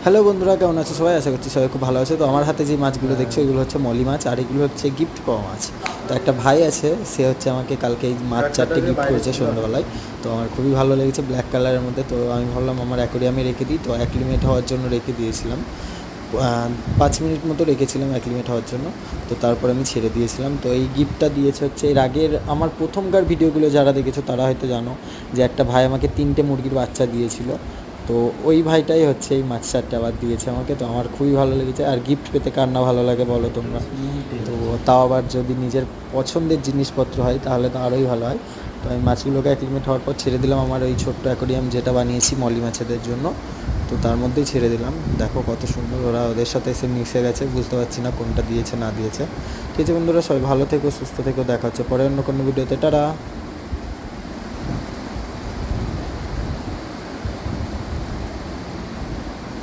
Hello বন্ধুরা, কেমন আছে সবাই? আশা করছি সবাই খুব ভালো আছে। তো আমার হাতে যে মাছগুলো দেখছো এগুলো হচ্ছে মলি মাছ, আর এগুলো হচ্ছে গিফট পাওয়া মাছ। তো একটা ভাই আছে, সে হচ্ছে আমাকে কালকে এই মাছ চারটে গিফট করেছে সন্ধ্যাবেলায়। তো আমার খুবই ভালো লেগেছে ব্ল্যাক কালারের মধ্যে। তো আমি ভাবলাম আমার অ্যাকোরিয়ামে রেখে দিই। তো অ্যাক্লিমেট হওয়ার জন্য রেখে দিয়েছিলাম, 5 মিনিট মতো রেখেছিলাম অ্যাক্লিমেট হওয়ার জন্য। তো তারপর আমি ছেড়ে দিয়েছিলাম। তো এই গিফটটা দিয়েছে হচ্ছে এর আগের আমার প্রথমকার ভিডিওগুলো যারা দেখেছো তারা হয়তো জানো যে একটা ভাই আমাকে 3টে মুরগির বাচ্চা দিয়েছিল। তো ওই ভাইটাই হচ্ছে এই মাছ চারটে আবার দিয়েছে আমাকে। তো আমার খুবই ভালো লেগেছে। আর গিফট পেতে কার না ভালো লাগে বলো তোমরা? তো তাও আবার যদি নিজের পছন্দের জিনিসপত্র হয় তাহলে তো আরোই ভালো হয়। তো আমি মাছগুলোকে অ্যাক্লিমেট হওয়ার পর ছেড়ে দিলাম আমার ওই ছোট্ট অ্যাকোরিয়াম যেটা বানিয়েছি মলি মাছেদের জন্য। তো তার মধ্যেই ছেড়ে দিলাম। দেখো কত সুন্দর ওরা ওদের সাথে এসে মিশে গেছে। বুঝতে পারছি না কোনটা দিয়েছে না দিয়েছে। ঠিক আছে বন্ধুরা, সবাই ভালো থেকো, সুস্থ থেকো। দেখা হচ্ছে পরে অন্য কোনো ভিডিওতে। টাটা।